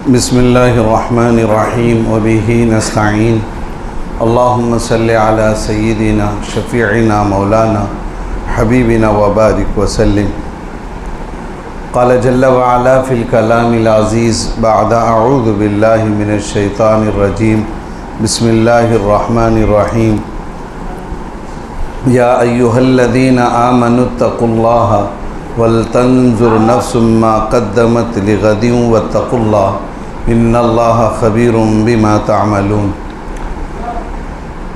बिस्मिल्लाहिर्रहमानिर्रहीम वबिही नस्तईन अल्लाहुम्मा सल्लि अला सय्यिदिना शफ़ीइना मौलाना हबीबिना व बारिक वसल्लिम। क़ाल जल्ल व अला फ़िल कलामिल अज़ीज़ बअदा अऊज़ु बिल्लाहि मिनश शैतानिर रजीम बिस्मिल्लाहिर्रहमानिर्रहीम। या अय्युहल्लज़ीना आमनुत्तक़ुल्लाह वलतंजुर नफ्सुम मा क़द्दमत लिग़दिन वत्तक़ुल्लाह इन्नल्लाह ख़बीरुम बिमा तअमलून।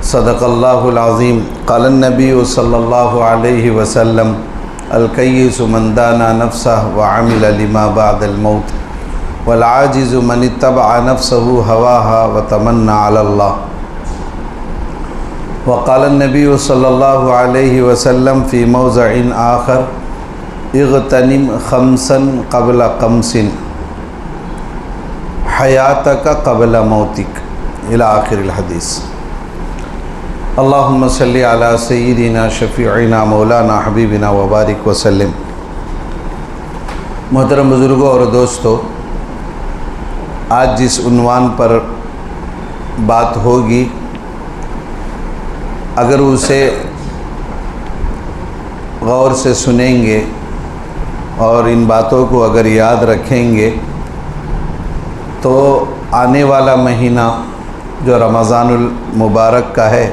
सदक़ल्लाहुल अज़ीम। क़ालन नबिय्यु सल्लल्लाहु अलैहि वसल्लम अल-कय्यिसु मन दाना नफ्सहु व अमिल लिमा बअदल मौत वल आजिज़ु मन इत्तबअ नफ्सहु हवाहा व तमन्ना अलल्लाह। व क़ालन नबिय्यु सल्लल्लाहु अलैहि वसल्लम फ़ी मौज़िइन आख़र इग़तनिम ख़म्सन क़ब्ल क़म्सिन हयातक क़ब्ल मौतिक इला आख़िरिल हदीस। अल्लाहुम्मा सल्लि अला सय्यिदिना शफ़ीइना मौलाना हबीबिना व बारिक वसल्लिम। मोहतरम बुज़ुर्गों और दोस्तों, आज जिस उन्वान पर बात होगी, अगर उसे गौर से सुनेंगे और इन बातों को अगर याद रखेंगे तो आने वाला महीना जो रमज़ानुल मुबारक का है,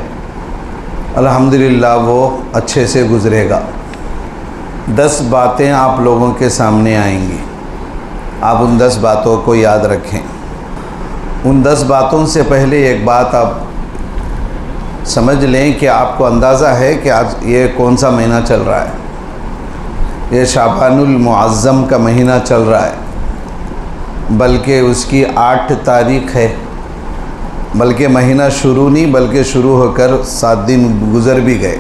अल्हम्दुलिल्लाह वो अच्छे से गुज़रेगा। 10 बातें आप लोगों के सामने आएंगी, आप उन 10 बातों को याद रखें। उन 10 बातों से पहले एक बात आप समझ लें कि आपको अंदाज़ा है कि आज ये कौन सा महीना चल रहा है। ये शाबानुल मुअज़्ज़म का महीना चल रहा है, बल्कि उसकी 8 तारीख़ है। बल्कि महीना शुरू नहीं, बल्कि शुरू होकर 7 दिन गुज़र भी गए।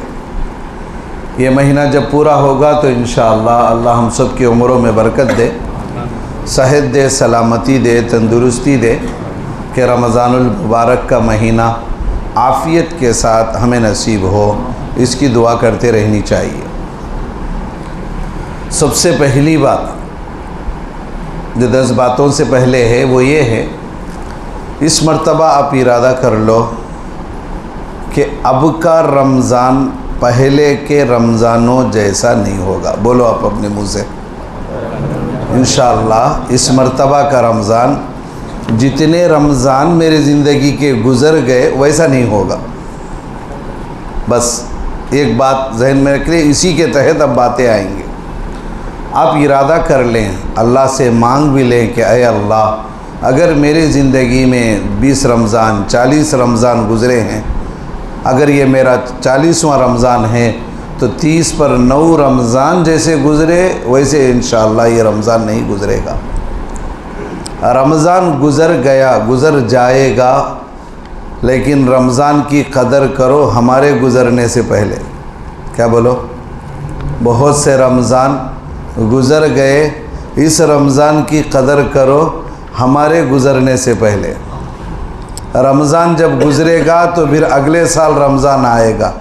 ये महीना जब पूरा होगा तो इंशाअल्लाह अल्लाह हम सब की उम्रों में बरकत दे, सेहत दे, सलामती दे, तंदुरुस्ती दे कि रमज़ानुल मुबारक का महीना आफ़ियत के साथ हमें नसीब हो। इसकी दुआ करते रहनी चाहिए। सबसे पहली बात जो 10 बातों से पहले है वो ये है, इस मर्तबा आप इरादा कर लो कि अब का रमज़ान पहले के रमज़ानों जैसा नहीं होगा। बोलो आप अपने मुँह से, इंशाअल्लाह इस मर्तबा का रमज़ान जितने रमज़ान मेरे ज़िंदगी के गुज़र गए वैसा नहीं होगा। बस एक बात जहन में रख लें, इसी के तहत अब बातें आएंगी। आप इरादा कर लें, अल्लाह से मांग भी लें कि अय अल्लाह, अगर मेरे ज़िंदगी में 20 रमज़ान 40 रमज़ान गुज़रे हैं, अगर ये मेरा 40वां रमज़ान है तो 30 पर 9 रमज़ान जैसे गुज़रे वैसे इंशाअल्लाह ये रमज़ान नहीं गुज़रेगा। रमज़ान गुज़र गया, गुज़र जाएगा, लेकिन रमज़ान की कदर करो हमारे गुज़रने से पहले। क्या बोलो? बहुत से रमज़ान गुज़र गए, इस रमज़ान की कदर करो हमारे गुज़रने से पहले। रमज़ान जब गुज़रेगा तो फिर अगले साल रमज़ान आएगा।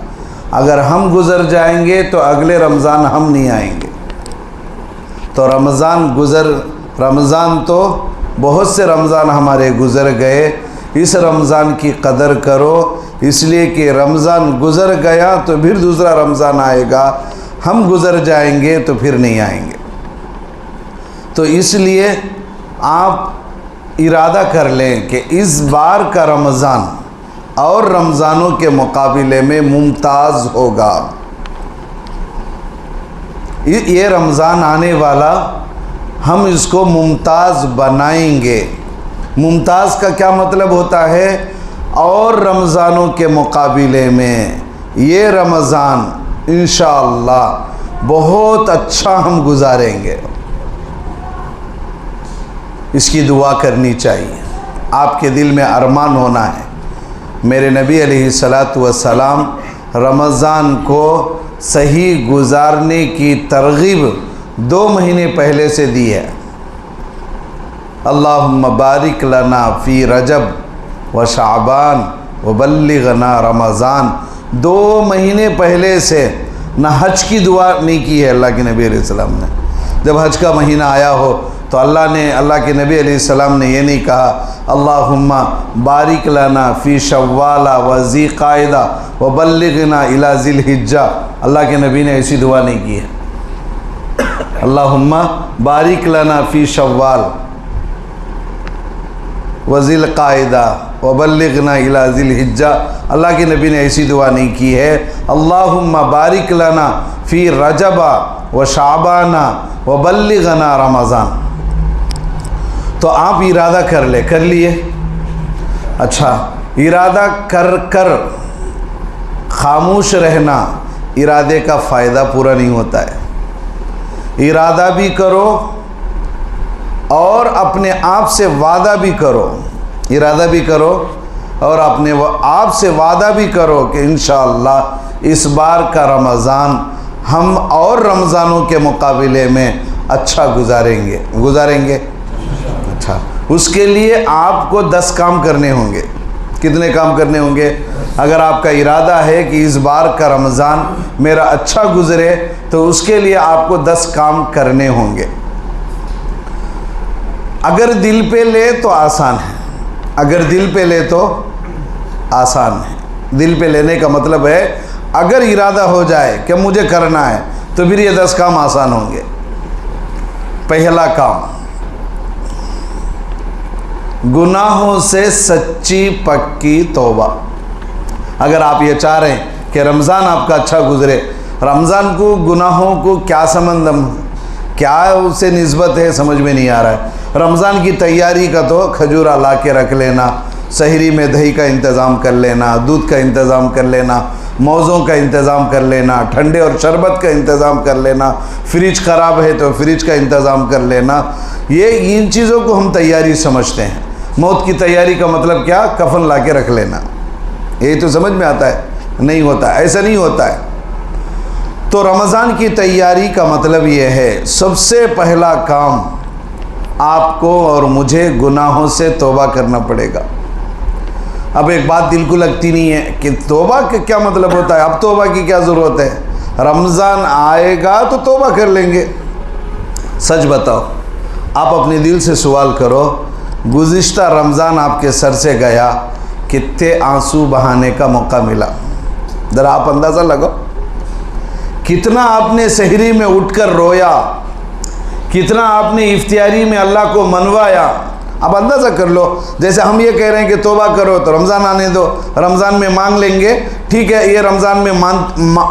अगर हम गुज़र जाएंगे तो अगले रमज़ान हम नहीं आएंगे। तो रमज़ान तो बहुत से रमज़ान हमारे गुज़र गए, इस रमज़ान की कदर करो, इसलिए कि रमज़ान गुज़र गया तो फिर दूसरा रमज़ान आएगा, हम गुज़र जाएंगे तो फिर नहीं आएंगे। तो इसलिए आप इरादा कर लें कि इस बार का रमज़ान और रमज़ानों के मुकाबले में मुमताज़ होगा। ये रमज़ान आने वाला हम इसको मुमताज़ बनाएंगे। मुमताज़ का क्या मतलब होता है? और रमज़ानों के मुकाबले में ये रमज़ान इंशाअल्लाह बहुत अच्छा हम गुजारेंगे। इसकी दुआ करनी चाहिए। आपके दिल में अरमान होना है। मेरे नबी अलैहिस्सलातु वस्सलाम रमज़ान को सही गुजारने की तरगीब 2 महीने पहले से दी है। अल्लाहुम्मा बारिक लना फ़ी रजब व शाबान व बल्लिगना रमज़ान। 2 महीने पहले से न हज की दुआ नहीं की है अल्लाह के नबी अलैहिस्सलाम ने। जब हज का महीना आया हो तो अल्लाह के नबी अलैहिस्सलाम ने ये नहीं कहा अल्लाहुम्मा बारिक लना फ़ी शव्वाला व ज़ी क़ाइदा व बल्लिगना इला ज़िल हिज्जा। अल्लाह के नबी ने ऐसी दुआ नहीं की है। अल्लाहुम्मा बारिक लना फ़ी शव्वाल व ज़िल क़ाइदा व बल्लिगना इला ज़िल हिज्जा। अल्लाह के नबी ने ऐसी दुआ नहीं की है। अल्लाहुम्मा बारिक लना फ़ी रजबा व शाबाना व बल्लिगना रमज़ान। तो आप इरादा कर लिए। अच्छा, इरादा कर खामोश रहना इरादे का फ़ायदा पूरा नहीं होता है। इरादा भी करो और अपने आप से वादा भी करो। इरादा भी करो और अपने आप से वादा भी करो कि इंशाअल्लाह इस बार का रमज़ान हम और रमज़ानों के मुकाबले में अच्छा गुजारेंगे। अच्छा, उसके लिए आपको 10 काम करने होंगे। कितने काम करने होंगे? अगर आपका इरादा है कि इस बार का रमज़ान मेरा अच्छा गुजरे तो उसके लिए आपको 10 काम करने होंगे। अगर दिल पे ले तो आसान है, अगर दिल पे ले तो आसान है। दिल पे लेने का मतलब है अगर इरादा हो जाए कि मुझे करना है तो फिर ये 10 काम आसान होंगे। पहला काम, गुनाहों से सच्ची पक्की तौबा। अगर आप ये चाह रहे हैं कि रमज़ान आपका अच्छा गुजरे, रमज़ान को गुनाहों को क्या संबंध, क्या उससे निस्बत है, समझ में नहीं आ रहा है। रमज़ान की तैयारी का तो खजूरा ला के रख लेना, सहरी में दही का इंतज़ाम कर लेना, दूध का इंतज़ाम कर लेना, मौज़ों का इंतज़ाम कर लेना, ठंडे और शरबत का इंतज़ाम कर लेना, फ्रिज ख़राब है तो फ्रिज का इंतज़ाम कर लेना, ये इन चीज़ों को हम तैयारी समझते हैं। मौत की तैयारी का मतलब क्या? कफन ला के रख लेना। ये तो समझ में आता है? नहीं होता, ऐसा नहीं होता है। तो रमज़ान की तैयारी का मतलब ये है, सबसे पहला काम आपको और मुझे गुनाहों से तौबा करना पड़ेगा। अब एक बात दिल को लगती नहीं है कि तौबा का क्या मतलब होता है, अब तौबा की क्या ज़रूरत है, रमज़ान आएगा तो तौबा कर लेंगे। सच बताओ, आप अपने दिल से सवाल करो, गुज़िश्ता रमज़ान आपके सर से गया, कितने आंसू बहाने का मौका मिला? ज़रा आप अंदाज़ा लगाओ, कितना आपने सहरी में उठकर रोया, कितना आपने इफ्तियारी में अल्लाह को मनवाया। अब अंदाज़ा कर लो, जैसे हम ये कह रहे हैं कि तौबा करो तो रमज़ान आने दो, रमज़ान में मांग लेंगे, ठीक है। ये रमज़ान में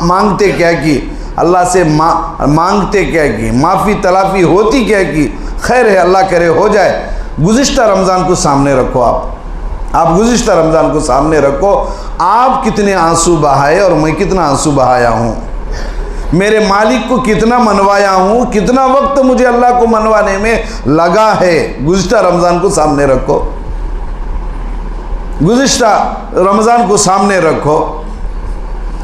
मांगते क्या की, अल्लाह से मांगते क्या की, माफ़ी तलाफ़ी होती क्या की, खैर है, अल्लाह करे हो जाए। गुज़िश्ता रमज़ान को सामने रखो, आप गुज़िश्ता रमज़ान को सामने रखो, आप कितने आंसू बहाए और मैं कितना आंसू बहाया हूँ, मेरे मालिक को कितना मनवाया हूँ, कितना वक्त मुझे अल्लाह को मनवाने में लगा है। गुज़िश्ता रमज़ान को सामने रखो, गुज़िश्ता रमज़ान को सामने रखो।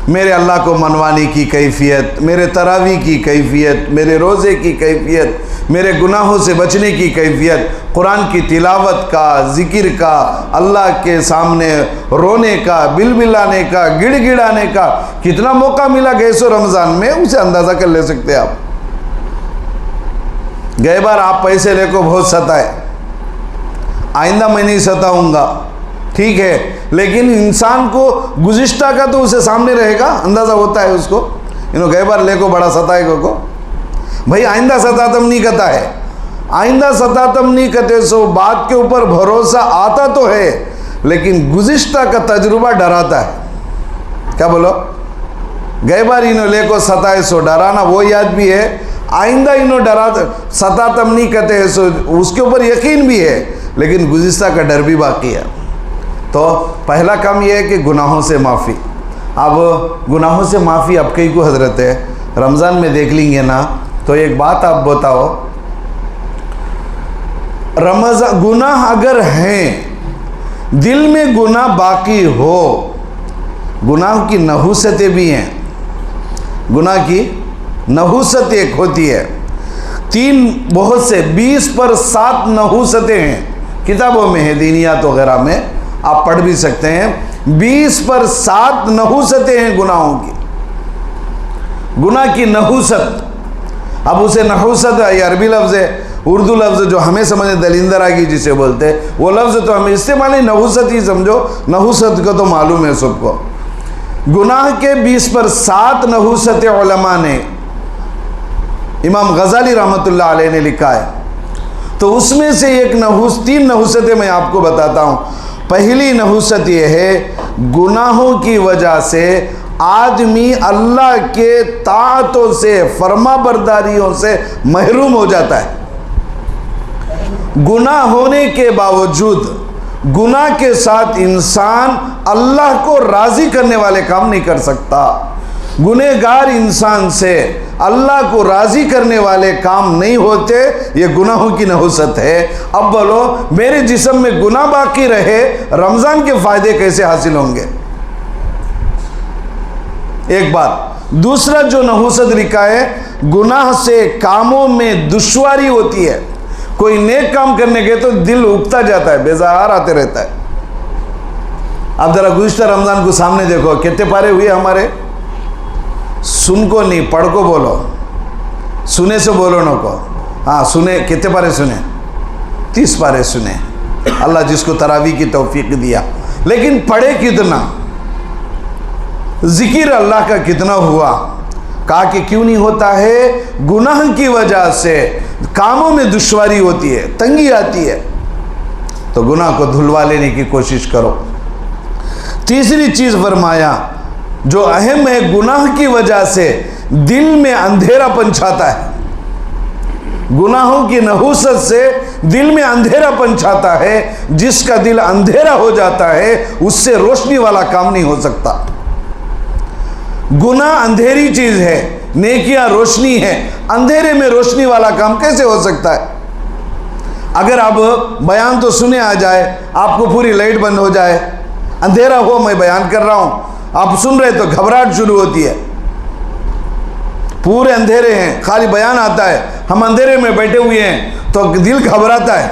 मेरे अल्लाह को मनवाने की कैफियत, मेरे तरावी की कैफियत, मेरे रोज़े की कैफियत, मेरे गुनाहों से बचने की कैफियत, कुरान की तिलावत का, ज़िक्र का, अल्लाह के सामने रोने का, बिलबिलाने का, गिड़गिड़ाने का कितना मौका मिला गैसो रमज़ान में, उसे अंदाज़ा कर ले सकते हैं आप। गए बार आप पैसे लेको बहुत सताए, आइंदा मैं नहीं सताऊँगा, ठीक है, लेकिन इंसान को गुज़िश्ता का तो उसे सामने रहेगा, अंदाज़ा होता है उसको। गए बार लेको बड़ा सताएगा को भाई, आइंदा सतातम नहीं कहता है, आइंदा सतातम नहीं कहते, सो बात के ऊपर भरोसा आता तो है, लेकिन गुज़िश्ता का तजुर्बा डराता है। क्या बोलो? गए बार इन्हों लेको सताए सो डराना वो याद भी है, आइंदा इन्हों डरा सतातम नहीं कहते हैं सो उसके ऊपर यकीन भी है, लेकिन गुज़िश्ता का डर भी बाकी है। तो पहला काम यह है कि गुनाहों से माफ़ी। अब गुनाहों से माफ़ी अब कई को हजरत है, रमज़ान में देख लेंगे ना। तो एक बात आप बताओ, रमज़ान गुनाह अगर हैं, दिल में गुनाह बाकी हो, गुनाह की नहुसतें भी हैं, गुनाह की नहुसत एक होती है, 3 बहुत से 20 पर 7 नहुसतें हैं, किताबों में है, दीनियात वगैरह में आप पढ़ भी सकते हैं। 20 पर 7 नहुसतें हैं गुनाहों की, गुनाह की नहुसत। अब उसे नहुसत ये अरबी लफ्ज़ है, उर्दू लफ्ज़ जो हमें समझे दलिंदरागी जिसे बोलते हैं, वो लफ्ज़ तो हमें इस्तेमाल ही नहुसत ही समझो, नहुसत को तो मालूम है सबको। गुनाह के 20 पर 7 नहुसत उलमा ने, इमाम गज़ाली रहमतुल्लाह अलैह ने लिखा है। तो उसमें से एक 3 नहुसतें मैं आपको बताता हूँ। पहली नहुसत ये है, गुनाहों की वजह से आदमी अल्लाह के ताअतों से, फर्माबरदारियों से महरूम हो जाता है। गुनाह होने के बावजूद गुनाह के साथ इंसान अल्लाह को राज़ी करने वाले काम नहीं कर सकता। गुनहगार इंसान से अल्लाह को राज़ी करने वाले काम नहीं होते, ये गुनाहों की नहुसत है। अब बोलो, मेरे जिस्म में गुनाह बाकी रहे, रमज़ान के फ़ायदे कैसे हासिल होंगे? एक बात। दूसरा जो नहुसत लिखा है, गुनाह से कामों में दुश्वारी होती है। कोई नेक काम करने के तो दिल उगता जाता है, बेजार आते रहता है। अब जरा गुज़िश्ता रमज़ान को सामने देखो, कितने पारे हुए हमारे? सुन को नहीं, पढ़ को बोलो, सुने से बोलो न को। हाँ सुने, कितने पारे सुने? 30 पारे सुने। अल्लाह जिसको तरावी की तौफीक दिया। लेकिन पढ़े कितना? जिक्र अल्लाह का कितना हुआ? कहा कि क्यों नहीं होता है? गुनाह की वजह से कामों में दुश्वारी होती है, तंगी आती है, तो गुनाह को धुलवा लेने की कोशिश करो। तीसरी चीज़ फरमाया जो अहम है, गुनाह की वजह से दिल में अंधेरापन छाता है। गुनाहों की नहुसत से दिल में अंधेरापन छाता है। जिसका दिल अंधेरा हो जाता है उससे रोशनी वाला काम नहीं हो सकता। गुनाह अंधेरी चीज़ है, नेकियां रोशनी है। अंधेरे में रोशनी वाला काम कैसे हो सकता है? अगर आप बयान तो सुने आ जाए, आपको पूरी लाइट बंद हो जाए, अंधेरा हो, मैं बयान कर रहा हूँ, आप सुन रहे तो घबराहट शुरू होती है। पूरे अंधेरे हैं, खाली बयान आता है, हम अंधेरे में बैठे हुए हैं, तो दिल घबराता है,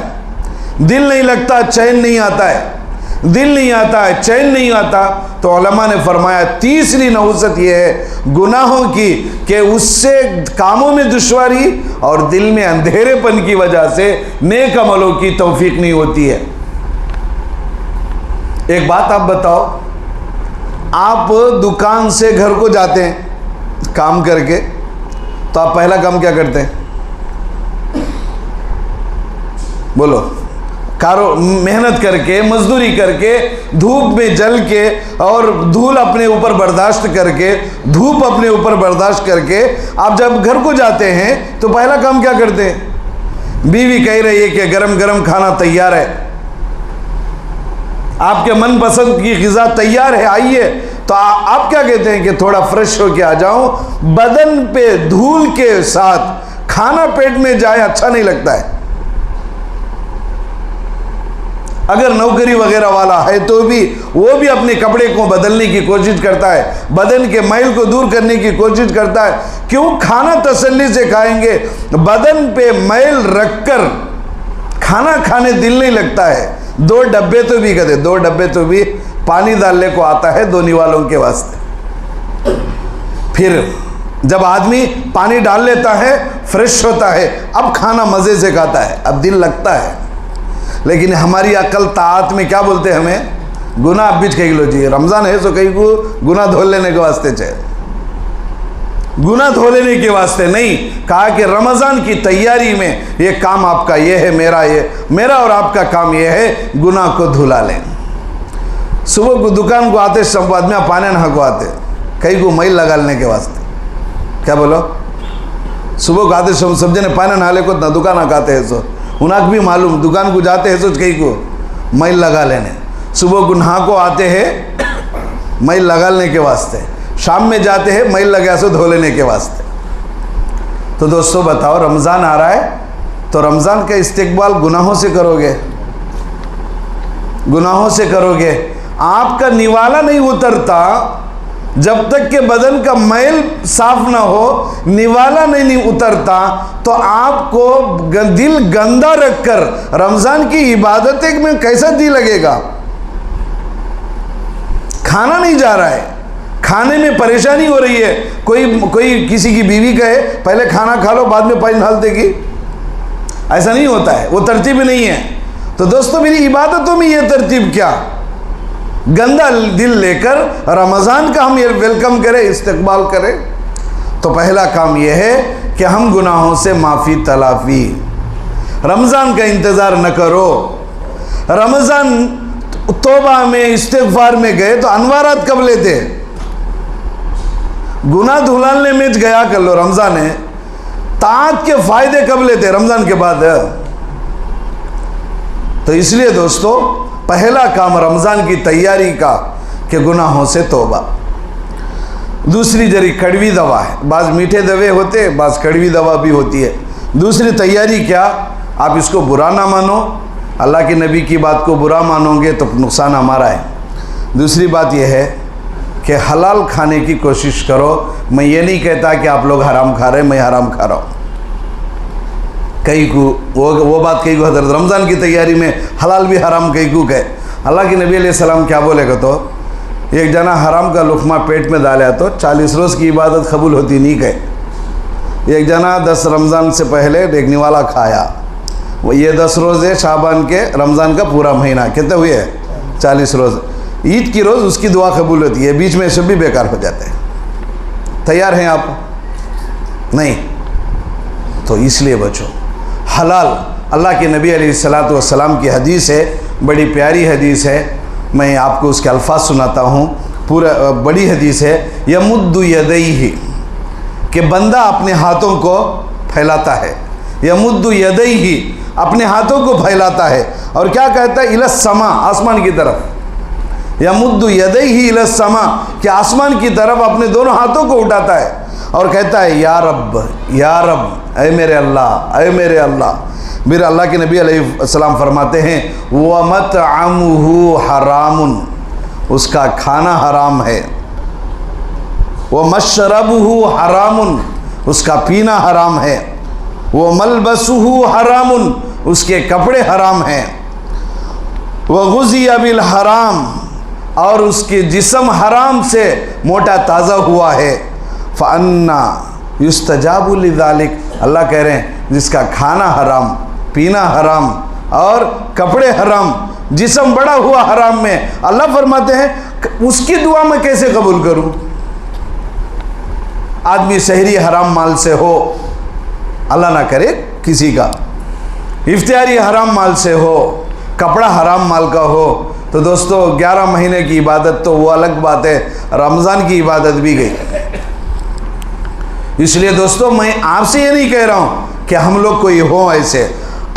दिल नहीं लगता, चैन नहीं आता है, दिल नहीं आता है, चैन नहीं आता। तो उलमा ने फरमाया तीसरी नहुसत यह है गुनाहों की, कि उससे कामों में दुश्वारी और दिल में अंधेरेपन की वजह से नेक अमलों की तौफीक नहीं होती है। एक बात आप बताओ, आप दुकान से घर को जाते हैं काम करके, तो आप पहला काम क्या करते हैं? बोलो। कारो मेहनत करके, मजदूरी करके, धूप में जल के और धूल अपने ऊपर बर्दाश्त करके, धूप अपने ऊपर बर्दाश्त करके आप जब घर को जाते हैं तो पहला काम क्या करते हैं? बीवी कह रही है कि गरम गरम खाना तैयार है, आपके मनपसंद की ग़िज़ा तैयार है, आइए। तो आप क्या कहते हैं कि थोड़ा फ्रेश होके आ जाऊं? बदन पे धूल के साथ खाना पेट में जाए अच्छा नहीं लगता है। अगर नौकरी वगैरह वाला है तो भी वो भी अपने कपड़े को बदलने की कोशिश करता है, बदन के मैल को दूर करने की कोशिश करता है। क्यों? खाना तसल्ली से खाएंगे, बदन पे मैल रखकर खाना खाने दिल नहीं लगता है। 2 डब्बे तो भी कहते, 2 डब्बे तो भी पानी डालने को आता है धोने वालों के वास्ते। फिर जब आदमी पानी डाल लेता है, फ्रेश होता है, अब खाना मज़े से खाता है, अब दिल लगता है। लेकिन हमारी अकल ताआत में क्या बोलते हैं हमें? गुनाह अब बीच कही लो जी, रमज़ान है सो कहीं को गुनाह धो लेने के वास्ते चाहिए, गुनाह धो लेने के वास्ते नहीं। कहा कि रमज़ान की तैयारी में ये काम आपका ये है, मेरा और आपका काम ये है, गुनाह को धुला लें। सुबह को दुकान को आते सब आदमी पानी नहा को आते, कहीं को मैल लगा लेने के वास्ते। क्या बोलो? सुबह को आते सब जने पानी नहा ले को ना दुकान आते हैं, सो उन्हें भी मालूम दुकान को जाते हैं सोच कहीं को मैल लगा लेने। सुबह को नहा को आते हैं मैल लगा लेने के वास्ते, शाम में जाते हैं मैल लगा सो धो लेने के वास्ते। तो दोस्तों बताओ, रमज़ान आ रहा है तो रमज़ान का इस्तिकबाल गुनाहों से करोगे, गुनाहों से करोगे। आपका निवाला नहीं उतरता जब तक के बदन का मैल साफ ना हो, निवाला नहीं उतरता, तो आपको दिल गंदा रखकर रमज़ान की इबादतें में कैसा दिल लगेगा? खाना नहीं जा रहा है, खाने में परेशानी हो रही है। कोई किसी की बीवी कहे पहले खाना खा लो बाद में पानी डाल देगी, ऐसा नहीं होता है, वो तरतीब नहीं है। तो दोस्तों मेरी इबादतों में ये तरतीब क्या? गंदा दिल लेकर रमज़ान का हम ये वेलकम करें, इस्तकबाल करें। तो पहला काम यह है कि हम गुनाहों से माफ़ी तलाफ़ी, रमज़ान का इंतज़ार न करो। रमज़ान तौबा में इस्तिग़फ़ार में गए तो अनवारात कब लेते? गुनाह धुलाने में गया कर लो रमज़ान है, ताक़त के फ़ायदे कब लेते? रमज़ान के बाद। तो इसलिए दोस्तों पहला काम रमज़ान की तैयारी का कि गुनाहों से तौबा। दूसरी जरी कड़वी दवा है, बाज़ मीठे दवे होते, बाज़ कड़वी दवा भी होती है। दूसरी तैयारी क्या? आप इसको बुरा ना मानो, अल्लाह के नबी की बात को बुरा मानोगे तो नुकसान हमारा है। दूसरी बात यह है कि हलाल खाने की कोशिश करो। मैं ये नहीं कहता कि आप लोग हराम खा रहे हैं, मैं हराम खा रहा हूँ। कई को वो बात कई को हज़रत रमज़ान की तैयारी में हलाल भी हराम कई को कहे। अल्लाह के नबी अलैहिस्सलाम क्या बोलेगा? तो एक जना हराम का लुक़मा पेट में डाला तो 40 रोज़ की इबादत कबूल होती नहीं कहे। एक जना 10 रमज़ान से पहले देखने वाला खाया, वो ये 10 रोज़ है शाबान के, रमज़ान का पूरा महीना कितने हुए? 40 रोज़। ईद की रोज़ उसकी दुआ कबूल होती है, बीच में सब भी बेकार हो जाते हैं। तैयार हैं आप? नहीं। तो इसलिए बचो हलाल। अल्लाह के नबी अलैहिस्सलातु वस्सलाम की हदीस है, बड़ी प्यारी हदीस है, मैं आपको उसके अल्फाज सुनाता हूँ। पूरा बड़ी हदीस है। यमुद्दु यदैहि, कि बंदा अपने हाथों को फैलाता है। यमुद्दु यदैहि, अपने हाथों को फैलाता है और क्या कहता है? इलस समा, आसमान की तरफ। यमुद्दु यदैहि इलस समा, कि आसमान की तरफ अपने दोनों हाथों को उठाता है और कहता है या रब, या रब, ऐ मेरे अल्लाह, ऐ मेरे अल्लाह। फिर अल्लाह के नबी अलैहिस्सलाम फरमाते हैं व मतअमुहु हरामुन, उसका खाना हराम है। व मशरबुहु हरामुन, उसका पीना हराम है। वो मलबसुहु हरामुन, उसके कपड़े हराम हैं। व गुज़िया बिल हराम, और उसके जिस्म हराम से मोटा ताज़ा हुआ है। फ़अन्ना युस्तजाबु लिज़ालिक, अल्लाह कह रहे हैं जिसका खाना हराम, पीना हराम और कपड़े हराम, जिस्म बड़ा हुआ हराम में, अल्लाह फरमाते हैं उसकी दुआ मैं कैसे कबूल करूं? आदमी सहरी हराम माल से हो, अल्लाह ना करे किसी का, इफ्तियारी हराम माल से हो, कपड़ा हराम माल का हो, तो दोस्तों 11 महीने की इबादत तो वो अलग बात है, रमज़ान की इबादत भी गई। इसलिए दोस्तों मैं आपसे ये नहीं कह रहा हूँ कि हम लोग कोई हो ऐसे,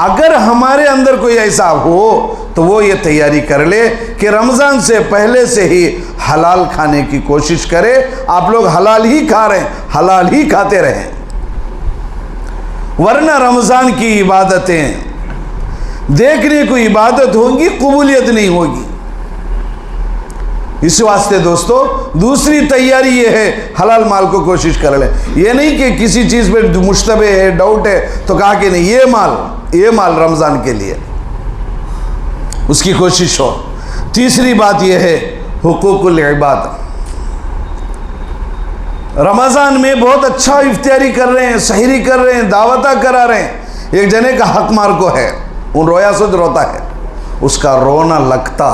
अगर हमारे अंदर कोई ऐसा हो तो वो ये तैयारी कर ले कि रमज़ान से पहले से ही हलाल खाने की कोशिश करे। आप लोग हलाल ही खा रहे हैं, हलाल ही खाते रहें, वरना रमज़ान की इबादतें देखने को इबादत होंगी, कबूलियत नहीं होगी। इस वास्ते दोस्तों दूसरी तैयारी ये है हलाल माल को कोशिश कर ले। ये नहीं कि किसी चीज़ पे मुश्तबे है, डाउट है तो कहा कि नहीं ये माल रमज़ान के लिए, उसकी कोशिश हो। तीसरी बात यह है हुकूकुल इबाद। रमज़ान में बहुत अच्छा इफ्तियारी कर रहे हैं, सहरी कर रहे हैं, दावता करा रहे हैं। एक जने का हक मार को है, उन रोया सुध रोता है, उसका रोना लगता।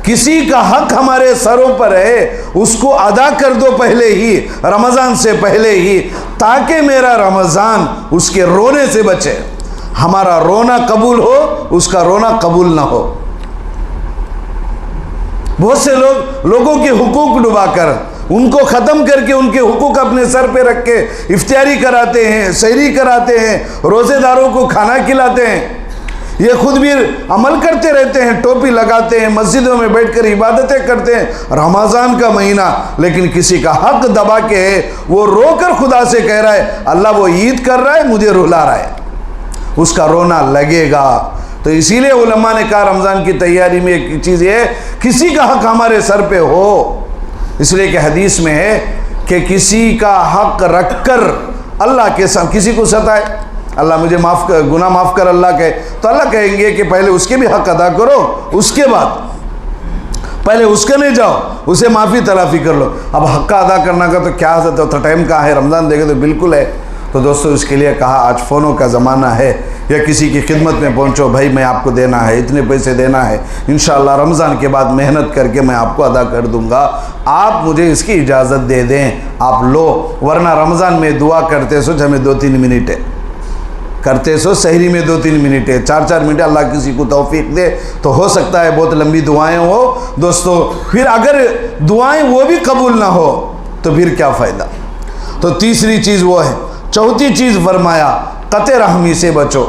किसी का हक हमारे सरों पर है, उसको अदा कर दो पहले ही, रमज़ान से पहले ही, ताकि मेरा रमज़ान उसके रोने से बचे। हमारा रोना कबूल हो, उसका रोना कबूल ना हो। बहुत से लोगों के हुकूक डुबाकर, उनको ख़त्म करके उनके हुकूक अपने सर पे रख के इफ्तियारी कराते हैं, सहरी कराते हैं, रोज़ेदारों को खाना खिलाते हैं। ये खुद भी अमल करते रहते हैं, टोपी लगाते हैं, मस्जिदों में बैठकर इबादतें करते हैं, रमज़ान का महीना, लेकिन किसी का हक दबा के है, वो रोकर खुदा से कह रहा है अल्लाह वो ईद कर रहा है, मुझे रुला रहा है, उसका रोना लगेगा। तो इसीलिए उलमा ने कहा रमज़ान की तैयारी में एक चीज़ ये, किसी का हक हमारे सर पे हो। इसलिए कि हदीस में है कि किसी का हक रखकर अल्लाह के साथ किसी को सताए, अल्लाह मुझे माफ़ कर, गुनाह माफ़ कर अल्लाह कहे, तो अल्लाह कहेंगे कि पहले उसके भी हक अदा करो, उसके बाद पहले उसके नहीं जाओ, उसे माफ़ी तलाफ़ी कर लो। अब हक का अदा करना का तो क्या होता है, टाइम कहाँ है? रमज़ान देखे तो बिल्कुल है, तो दोस्तों इसके लिए कहा आज फ़ोनों का ज़माना है, या किसी की खिदमत में पहुंचो, भाई मैं आपको देना है, इतने पैसे देना है, इंशाअल्लाह रमज़ान के बाद मेहनत करके मैं आपको अदा कर दूंगा, आप मुझे इसकी इजाज़त दे दें, आप लो। वरना रमज़ान में दुआ करते सो हमें 2-3 मिनट है, करते सो सहरी में 2-3 मिनट है, 4-4 मिनट, अल्लाह किसी को तौफीक दे तो हो सकता है बहुत लंबी दुआएं हो दोस्तों। फिर अगर दुआएं वो भी कबूल ना हो तो फिर क्या फ़ायदा। तो तीसरी चीज़ वो है। चौथी चीज़ फरमाया कते रहमी से बचो।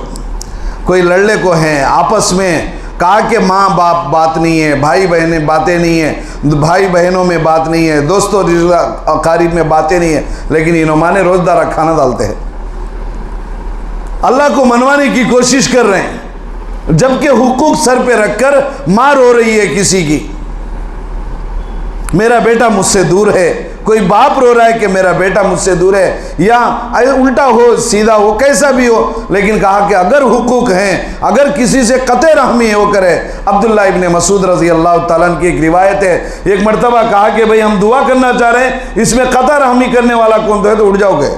कोई लड़ने को हैं आपस में, कहा कि माँ बाप बात नहीं है, भाई बहनें बातें नहीं है, भाई बहनों में बात नहीं है, दोस्तों अकारीब में बातें नहीं है, लेकिन इन्होंने रोज़दारा खाना डालते हैं, अल्लाह को मनवाने की कोशिश कर रहे हैं, जबकि हुकूक सर पे रखकर मार हो रही है किसी की, मेरा बेटा मुझसे दूर है, कोई बाप रो रहा है कि मेरा बेटा मुझसे दूर है, या उल्टा हो सीधा हो कैसा भी हो, लेकिन कहा कि अगर हुकूक हैं, अगर किसी से कते रहमी है वो करे। अब्दुल्ला इब्ने मसूद रज़ी अल्लाह ताला अन्हु की एक रिवायत है, एक मरतबा कहा कि भाई हम दुआ करना चाह रहे हैं, इसमें कता रहमी करने वाला कौन है, तो उठ जाओगे।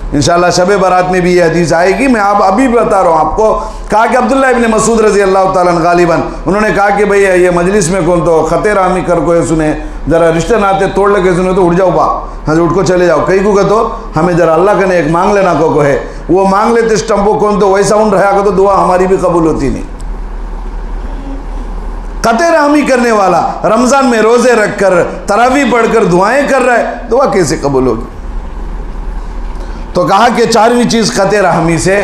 इंशाअल्लाह शब बारात में भी ये हदीस आएगी, मैं आप अभी बता रहा हूँ आपको। कहा कि अब्दुल्ला इब्ने मसूद रज़ी अल्लाह ताला अन्हु गालिबन उन्होंने कहा कि भाई ये मजलिस में कौन तो खते रहमी कर को सुने, ज़रा रिश्ते नाते तोड़ लगे सुने तो उठ जाओ बा, हाँ उठ को चले जाओ। कई को तो हमें ज़रा अल्लाह का ने एक मांग लेना को है, वो मांग लेते स्टम्पो कौन तो वैसा उन रहा तो दुआ हमारी भी कबूल होती नहीं। कते रहमी करने वाला रमज़ान में रोज़े रख कर तरावी पढ़कर दुआएँ कर रहा है, दुआ कैसे कबूल होगी। तो कहा कि चारवीं चीज़ कते रहमी से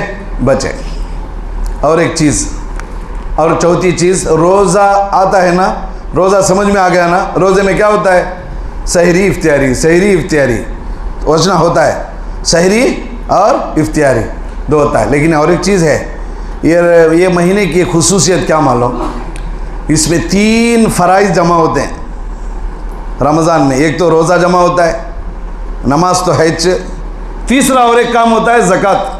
बचे। और एक चीज़, और चौथी चीज़, रोज़ा आता है ना, रोज़ा समझ में आ गया ना, रोज़े में क्या होता है, सहरी इफ्तियारी, सहरी इफ्तियारी वजना होता है, सहरी और इफ्तियारी दो होता है। लेकिन और एक चीज़ है, ये महीने की खुसूसियत क्या मालूम, इसमें 3 फ़राइज़ जमा होते हैं रमज़ान में। एक तो रोज़ा जमा होता है, नमाज तो हज, तीसरा और एक काम होता है ज़कात।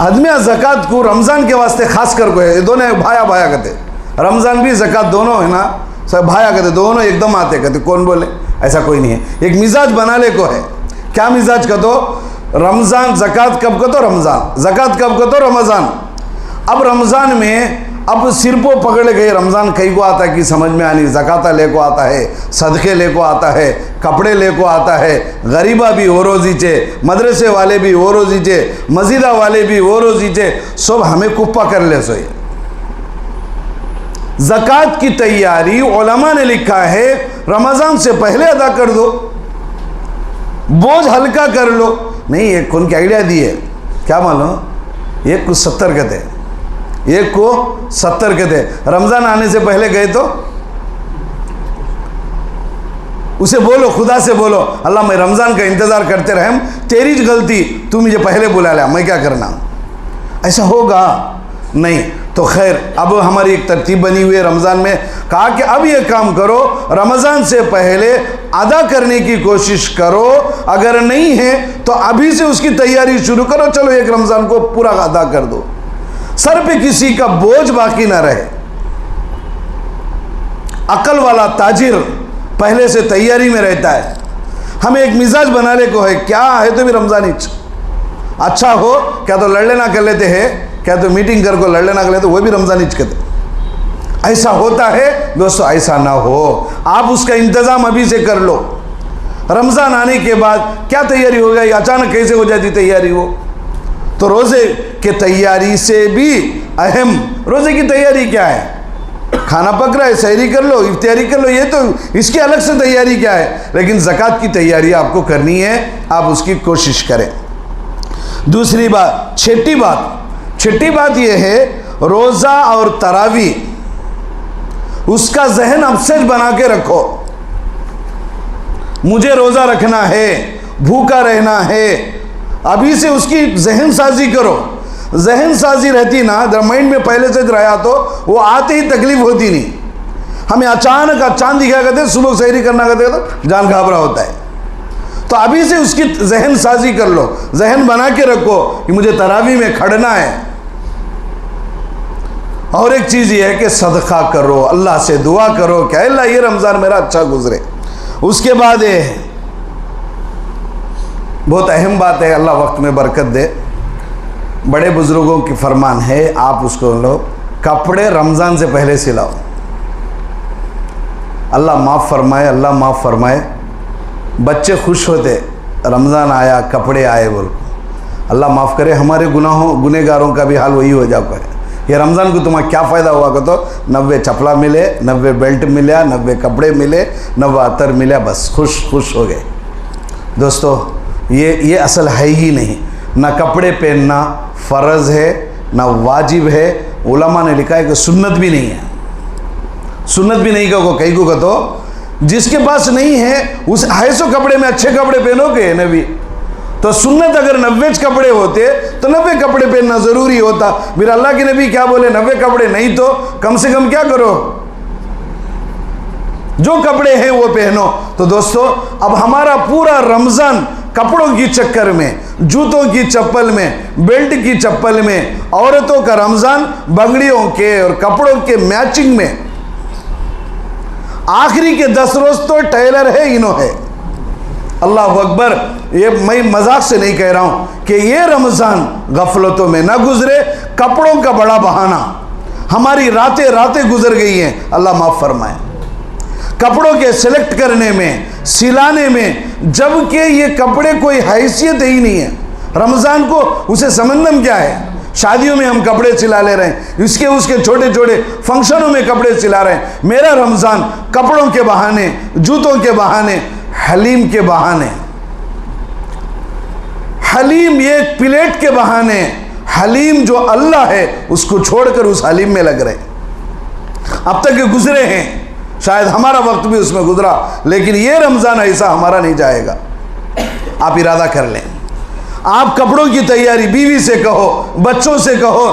आदमी ज़कात को रमज़ान के वास्ते खास कर को है, ये दोनों भाया भाया कहते, रमज़ान भी ज़कात दोनों है ना, सब भाया कहते, दोनों एकदम आते कहते, कौन बोले ऐसा कोई नहीं है। एक मिजाज बना ले को है, क्या मिजाज का तो रमज़ान, ज़कात कब को तो रमज़ान, ज़कात कब को तो रमज़ान। अब रमज़ान में अब सिर को पकड़ गए, रमज़ान कई को आता है कि समझ में आनी, ज़काता ले को आता है, सदक़े ले को आता है, कपड़े ले को आता है, गरीबा भी वो रोज़ी चे, मदरसे वाले भी वो रोज़ी चे, मस्जिदा वाले भी वो रोज़ी चे, सब हमें कुप्पा कर ले सोए। ज़कात की तैयारी उलमा ने लिखा है रमज़ान से पहले अदा कर दो, बोझ हल्का कर लो। नहीं, एक कौन की आइडिया दी है क्या मालूम, एक कुछ 70 कहते, एक को 70 कहते, रमज़ान आने से पहले गए तो उसे बोलो, खुदा से बोलो, अल्लाह मैं रमज़ान का इंतज़ार करते रहे, तेरी गलती, तू मुझे पहले बुला लिया, मैं क्या करना। ऐसा होगा नहीं तो खैर। अब हमारी एक तरतीब बनी हुई है रमज़ान में, कहा कि अब ये काम करो, रमज़ान से पहले अदा करने की कोशिश करो, अगर नहीं है तो अभी से उसकी तैयारी शुरू करो, चलो एक रमज़ान को पूरा अदा कर दो, सर पे किसी का बोझ बाकी ना रहे। अकल वाला ताजिर पहले से तैयारी में रहता है। हमें एक मिजाज बना ले को है, क्या है तो भी रमज़ान अच्छा हो, क्या तो लड़ लेना कर लेते हैं, क्या तो मीटिंग कर को लड़ लेना कर लेते, वो भी रमज़ान कहते। ऐसा होता है दोस्तों, ऐसा ना हो, आप उसका इंतज़ाम अभी से कर लो। रमज़ान आने के बाद क्या तैयारी हो गई, अचानक कैसे हो जाती तैयारी हो। तो रोज़े के तैयारी से भी अहम, रोज़े की तैयारी क्या है, खाना पक रहा है, सहरी कर लो, इफ्तियारी कर लो, ये तो इसकी अलग से तैयारी क्या है, लेकिन ज़कात की तैयारी आपको करनी है, आप उसकी कोशिश करें। दूसरी बात, छठी बात यह है, रोज़ा और तरावी उसका जहन अपसेट बना के रखो, मुझे रोज़ा रखना है, भूखा रहना है, अभी से उसकी जहन साजी करो। जहन साजी रहती ना, जब माइंड में पहले से रहा तो वो आते ही तकलीफ होती नहीं। हमें अचानक चांद दिखा करते, सुबह सहरी करना करते तो जान घाबरा होता है। तो अभी से उसकी जहन साजी कर लो, जहन बना के रखो कि मुझे तरावी में खड़ना है। और एक चीज़ ये है कि सदका करो, अल्लाह से दुआ करो कि अल्लाह ये रमज़ान मेरा अच्छा गुजरे। उसके बाद बहुत अहम बात है, अल्लाह वक्त में बरकत दे। बड़े बुज़ुर्गों की फरमान है, आप उसको लो, कपड़े रमज़ान से पहले सिलाओ। अल्लाह माफ़ फरमाए, अल्लाह माफ़ फरमाए। बच्चे खुश होते रमज़ान आया, कपड़े आए बोल। अल्लाह माफ़ करे, हमारे गुनहगारों का भी हाल वही हो जाता है। ये रमज़ान को तुम्हें क्या फ़ायदा हुआ कि तो 90 चपला मिले, 90 बेल्ट मिला, 90 कपड़े मिले, 90 अतर मिला, बस खुश हो गए। दोस्तों, ये असल है ही नहीं। ना कपड़े पहनना फ़र्ज़ है, ना वाजिब है। उलमा ने लिखा है कि सुन्नत भी नहीं है। सुन्नत भी नहीं कहो, कहीं को तो जिसके पास नहीं है उस ऐसो कपड़े में अच्छे कपड़े पहनोगे नबी। तो सुन्नत अगर 90 कपड़े होते तो 90 कपड़े पहनना ज़रूरी होता। फिर अल्लाह के नबी क्या बोले, 90 कपड़े नहीं तो कम से कम क्या करो, जो कपड़े हैं वो पहनो। तो दोस्तों, अब हमारा पूरा रमज़ान कपड़ों की चक्कर में, जूतों की चप्पल में, बेल्ट की चप्पल में, औरतों का रमज़ान बंगड़ियों के और कपड़ों के मैचिंग में। आखिरी के 10 रोज़ तो टेलर है, इनो है। अल्लाह अकबर। ये मैं मजाक से नहीं कह रहा हूँ कि ये रमज़ान गफलतों में ना गुजरे। कपड़ों का बड़ा बहाना, हमारी रातें गुजर गई हैं, अल्लाह माफ़ फरमाए। कपड़ों के सिलेक्ट करने में, सिलाने में, जबकि ये कपड़े कोई हैसियत ही नहीं है। रमज़ान को उसे संबंधम क्या है? शादियों में हम कपड़े सिला ले रहे हैं, उसके छोटे छोटे फंक्शनों में कपड़े सिला रहे हैं। मेरा रमज़ान कपड़ों के बहाने, जूतों के बहाने, हलीम के बहाने, हलीम ये प्लेट के बहाने, हलीम जो अल्लाह है उसको छोड़कर उस हलीम में लग रहे। अब तक ये गुजरे हैं, शायद हमारा वक्त भी उसमें गुजरा, लेकिन ये रमज़ान ऐसा हमारा नहीं जाएगा। आप इरादा कर लें। आप कपड़ों की तैयारी बीवी से कहो, बच्चों से कहो,